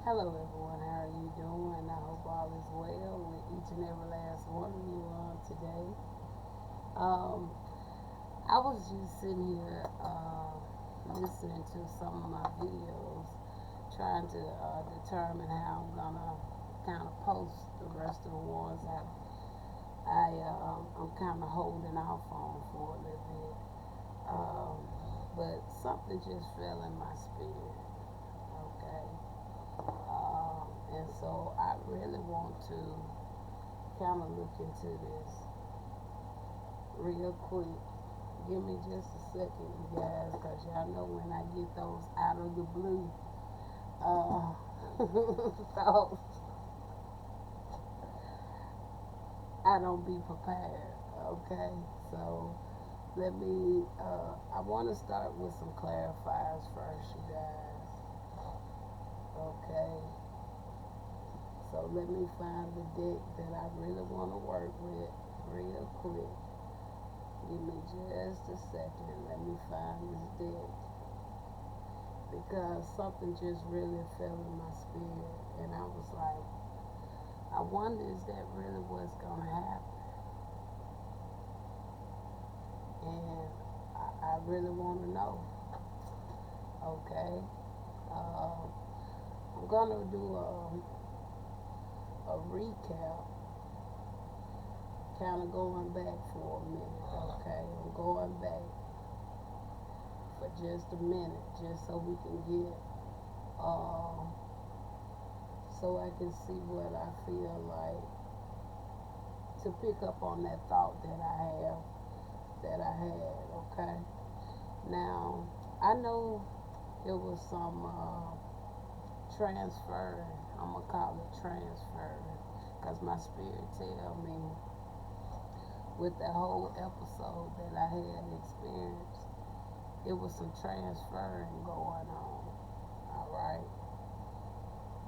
Hello everyone, how are you doing? I hope all is well with each and every last one of you today. Um, I was just sitting here listening to some of my videos, trying to determine how I'm gonna kind of post the rest of the ones I'm kind of holding off on for a little bit. Um, but something just fell in my spirit. Okay. And so I really want to kind of look into this real quick. Give me just a second, you guys, because y'all know when I get those out of the blue thoughts, I don't be prepared. Okay, so I want to start with some clarifiers first, you guys. Okay, so let me find the deck that I really want to work with real quick. Give me just a second. Let me find this deck because something just really fell in my spirit, and I was like, I wonder is that really what's gonna happen? And I really want to know. Okay, uh, I'm gonna do a recap, kind of going back for a minute. Okay, I'm going back for just a minute, just so we can get uh, so I can see what I feel like to pick up on that thought that I had. Okay, now I know it was some transferring. I'm gonna call it transferring because my spirit tell me with that whole episode that I had experienced, it was some transferring going on. All right.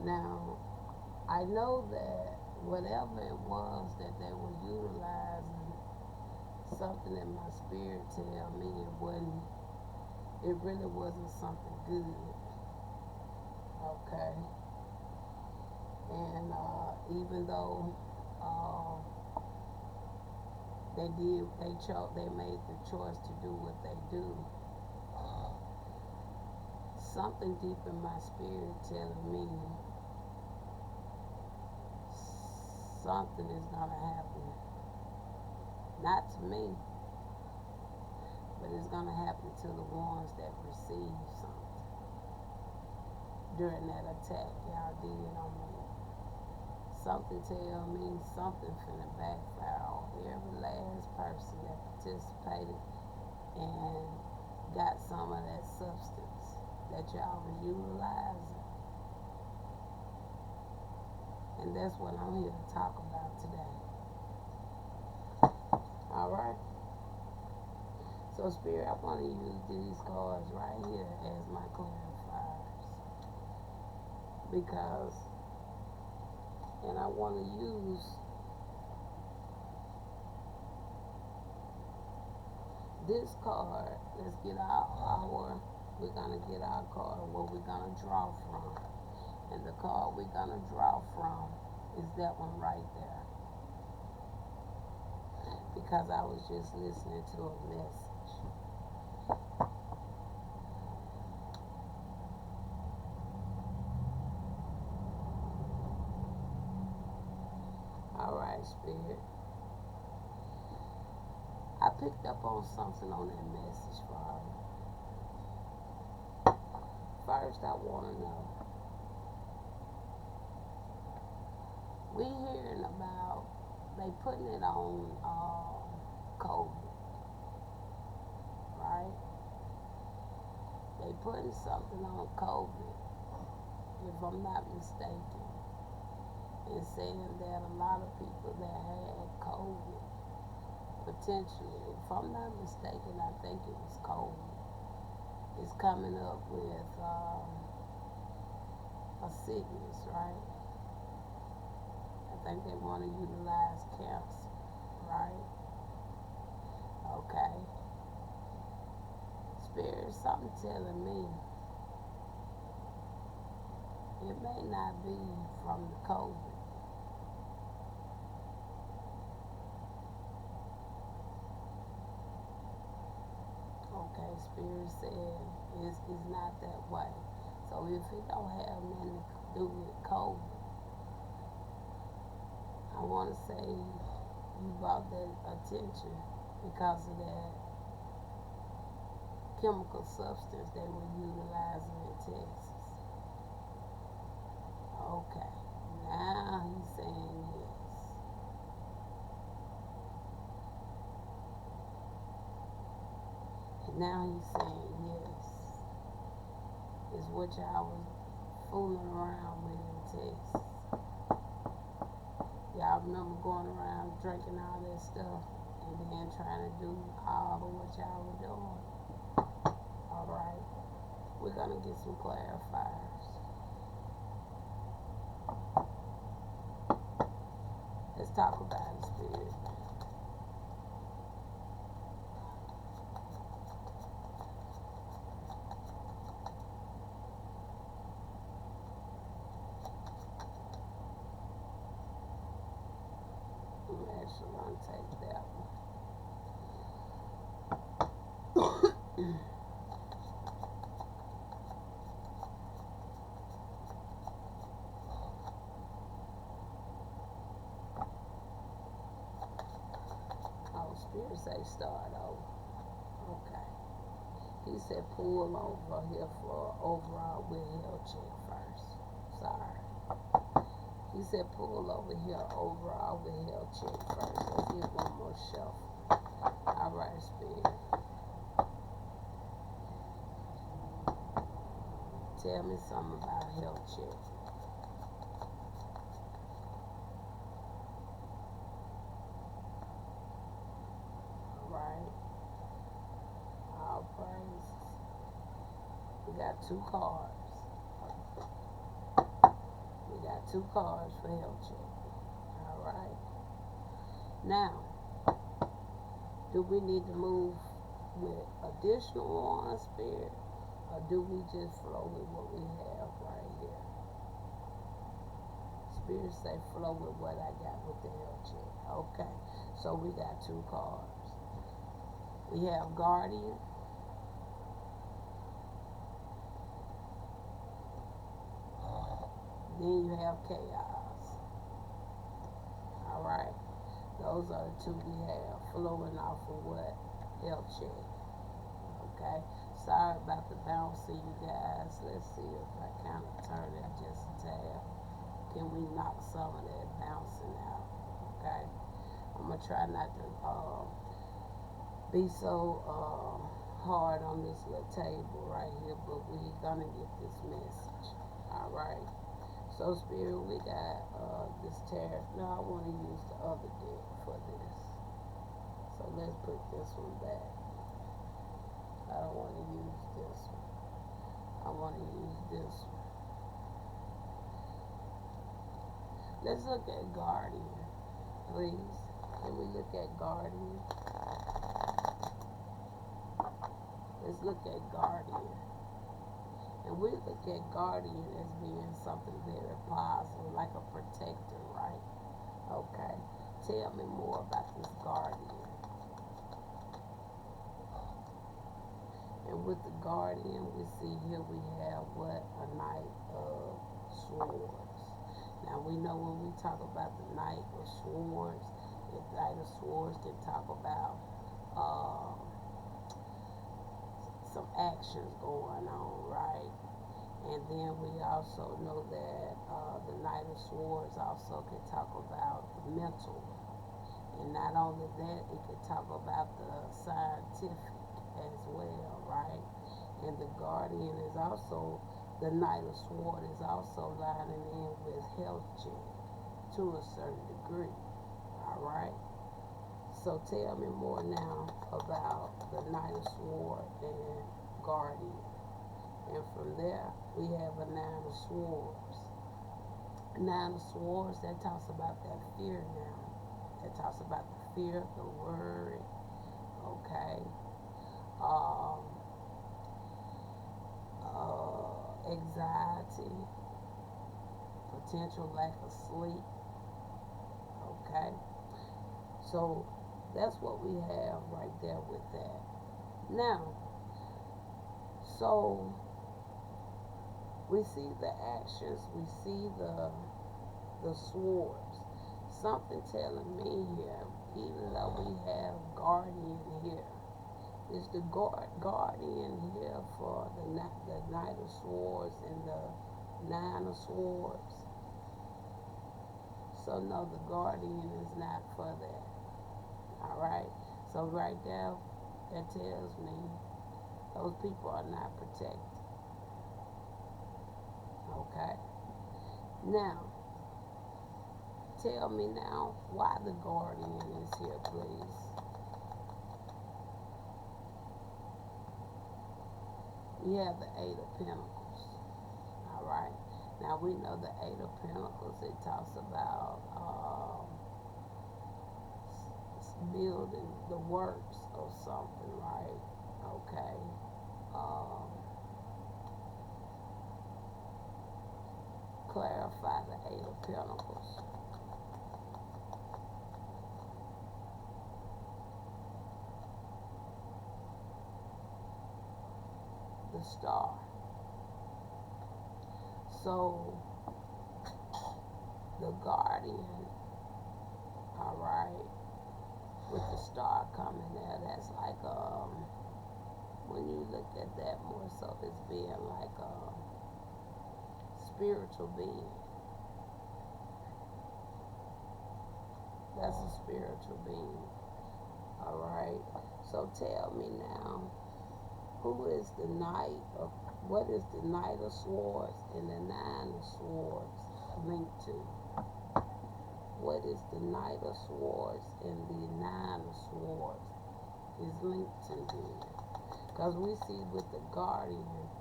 Now I know that whatever it was that they were utilizing, something in my spirit tell me it really wasn't something good. Okay. And even though uh, they made the choice to do what they do, something deep in my spirit telling me something is gonna happen. Not to me, but it's gonna happen to the ones that receive something during that attack y'all did on me. Something tell me something finna backfire on every last person that participated and got some of that substance that y'all was utilizing. And that's what I'm here to talk about today. Alright? So Spirit, I want to use these cards right here as my clarifiers. Because, and I want to use this card. Let's get we're going to get our card where we're going to draw from. And the card we're going to draw from is that one right there. Because I was just listening to a message. Alright, Spirit. I picked up on something on that message, Father. First, I want to know, we hearing about, they putting it on COVID, right? They putting something on COVID, if I'm not mistaken, and saying that a lot of people that had COVID, potentially, if I'm not mistaken, I think it was COVID, is coming up with a sickness, right? I think they want to utilize cancer, right? Okay. Spirit, something telling me It may not be from the COVID. Okay, Spirit said it's not that way. So if it don't have nothing to do with COVID, I want to say you brought that attention because of that chemical substance they were utilizing in Texas. Okay, now he's saying yes. Now he's saying yes. Is what y'all was fooling around with in Texas. Y'all remember going around drinking all that stuff and then trying to do all of what y'all were doing? Alright, we're gonna get some clarifiers. Let's talk about it, Spirit. I'm actually gonna take that one. Oh, Spirit say start over. Okay. He said pull over here for overall with health check first. Sorry. He said pull over here overall with health check first. Let's get one more shuffle. Alright, Spirit. Tell me something about health check. Alright. All praises. We got two cards. We got two cards for health check. Alright. Now, do we need to move with additional ones, Spirit? Or do we just flow with what we have right here? Spirit say flow with what I got with the health check. Okay. So we got two cards. We have Guardian. Then you have Chaos. Alright. Those are the two we have flowing off of what? Health check. Okay. Sorry about the bouncing, you guys. Let's see if I kind of turn it just a tad. Can we knock some of that bouncing out? Okay. I'm going to try not to be so hard on this little table right here, but we're going to get this message. Alright. So, Spirit, we got this tarot. No, I want to use the other deck for this. So, let's put this one back. I don't want to use this one. I want to use this one. Let's look at Guardian, please. Can we look at Guardian? Let's look at Guardian. And we look at Guardian as being something very positive, like a protector, right? Okay. Tell me more about this Guardian. And with the Guardian, we see here we have what? A Knight of Swords. Now we know when we talk about the Knight of Swords, the Knight of Swords can talk about some actions going on, right? And then we also know that the Knight of Swords also can talk about the mental. And not only that, it can talk about the scientific as well, right? And the Guardian is also, the Knight of Swords is also lining in with health check to a certain degree, alright? So tell me more now about the Knight of Swords and Guardian. And from there, we have a Nine of Swords. Nine of Swords, that talks about that fear now. That talks about the fear, the worry, okay? Anxiety, potential lack of sleep. Okay, so that's what we have right there with that. Now, so we see the actions, we see the swords. Something telling me here, even though we have guardian here, is the guardian here for the Knight of Swords and the Nine of Swords. So no, the guardian is not for that. Alright? So right there, that tells me those people are not protected. Okay? Now, tell me now why the guardian is here, please. We have the Eight of Pentacles. Alright? Now we know the Eight of Pentacles, it talks about building the works of something, right? Okay. Clarify the Eight of Pentacles. The Star. So the guardian, alright, with the star coming there, that's like when you look at that more so, it's being like a spiritual being. That's a spiritual being. Alright. So tell me now, who is the Knight of, what is the Knight of Swords and the Nine of Swords linked to? What is the Knight of Swords and the Nine of Swords is linked to here? Because we see with the guardian,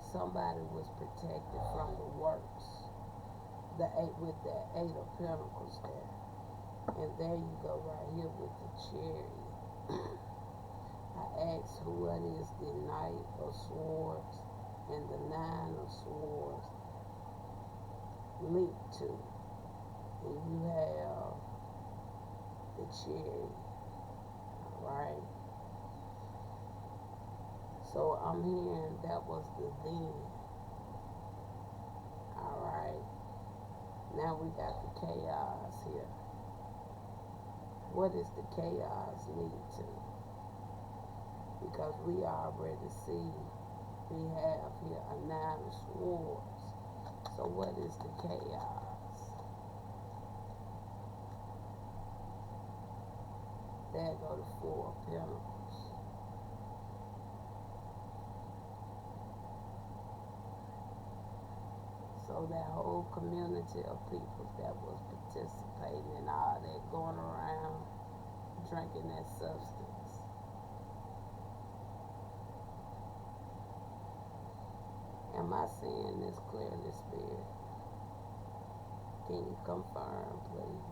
somebody was protected from the works. The eight, with the Eight of Pentacles there. And there you go right here with the Chariot. I asked what is the Knight of Swords and the Nine of Swords linked to. And you have the Chariot. Alright. So I'm hearing that was the then. Alright. Now we got the chaos here. What is the chaos lead to? Because we already see we have here a Nine of Swords. So what is the chaos? There go the Four of Pentacles. So that whole community of people that was participating in all that, going around drinking that substance. Am I seeing this clearly, Spirit? Can you confirm, please?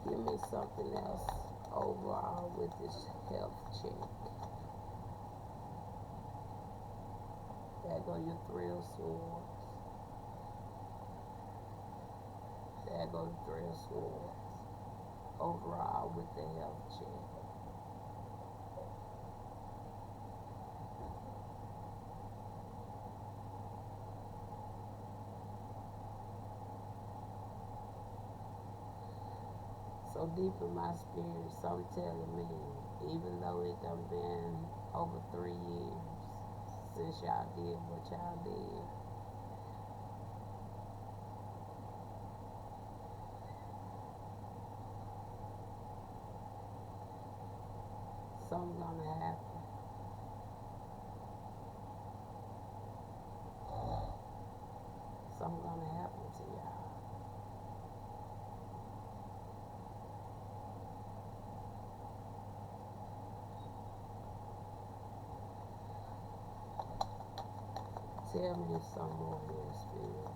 Give me something else overall with this health check. There go your Three of Swords. There go the Three of Swords. Overall with the health check. So deep in my spirit, some telling me, even though it done been over 3 years since y'all did what y'all did, something's gonna happen. Something's gonna happen to y'all. Tell me some more here, Spirit.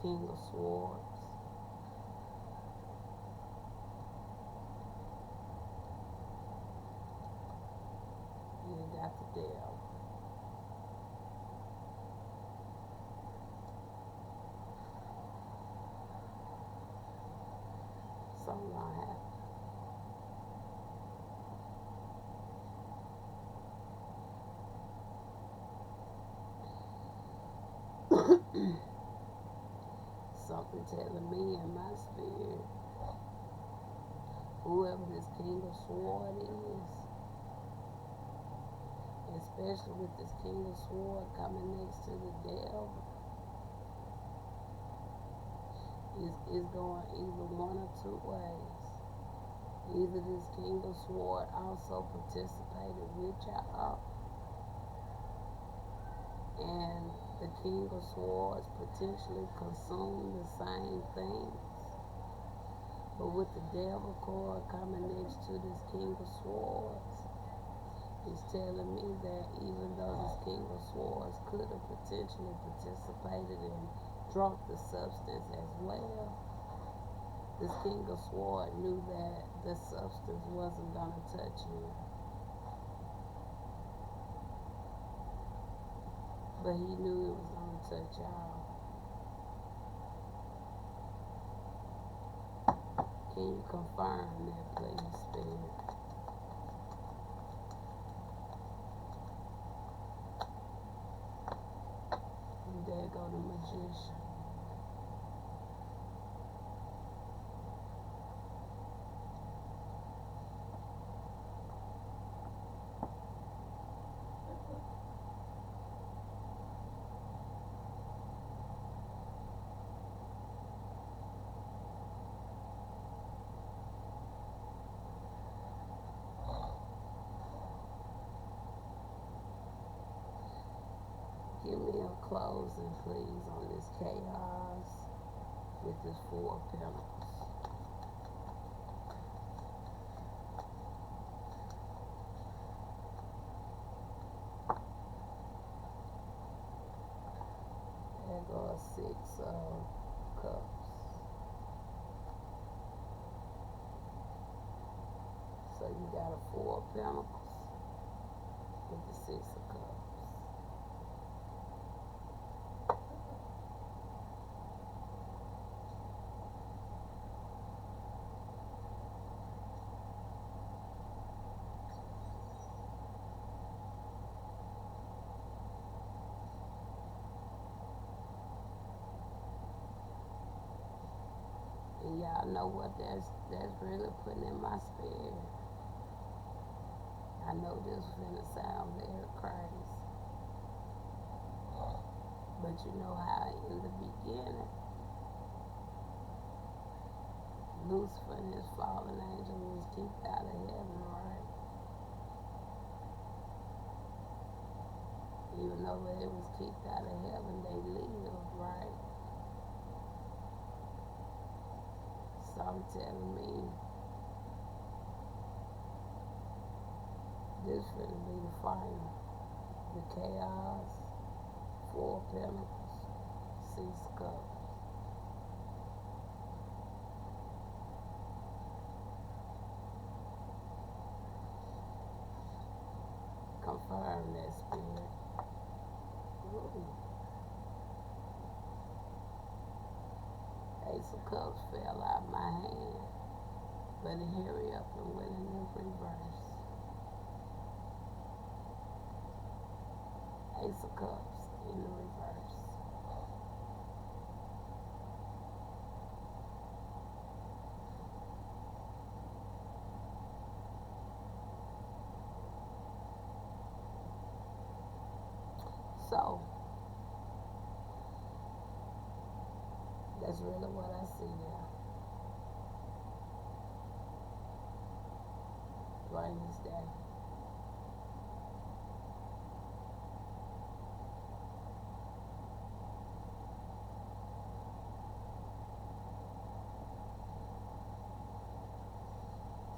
King of Swords. You got the Devil. Something gonna happen. Something telling me in my spirit, whoever this King of Sword is, especially with this King of Sword coming next to the Devil, is going either one or two ways. Either this King of Sword also participated with y'all, and the King of Swords potentially consumed the same things. But with the Devil card coming next to this King of Swords, it's telling me that even though this King of Swords could have potentially participated and drunk the substance as well, this King of Swords knew that the substance wasn't going to touch him. But he knew it was going to touch y'all. Can you confirm that, please, Spirit? And there go the Magician. Give me a closing, please, on this chaos with this Four of Pentacles. There goes Six of Cups. So you got a Four of Pentacles with the Six of Cups. And y'all know what that's really putting in my spirit. I know this is gonna sound very crazy, but you know how in the beginning, Lucifer and his fallen angel was kicked out of heaven, right? Even though they was kicked out of heaven, they lived, right? I'm telling me this finna be the final. The chaos, Four of Pentacles, Six of Cups. Confirm that, Spirit. Ooh. Ace of Cups fell out of my hand, but it hurry up and went in the reverse. Ace of Cups in the reverse. So, that's really what I see there. During this day.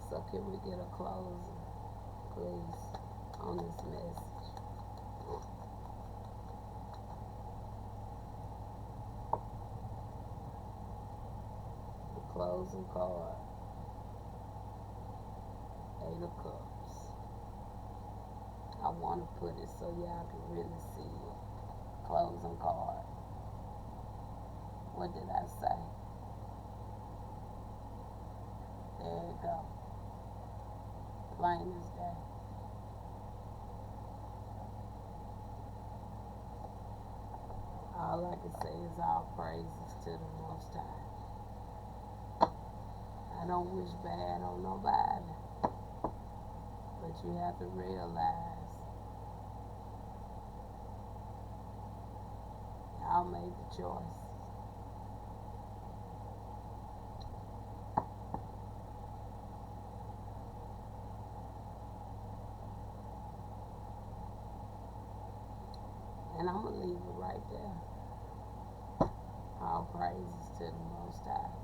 So can we get a closing, please, on this message? closing card. Eight of Cups. I want to put it so y'all can really see it. Closing card. What did I say? There you go. Plain as day. All I can say is all praises to the Most High. I don't wish bad on nobody, but you have to realize y'all made the choice. And I'm going to leave it right there. All praises to the Most High.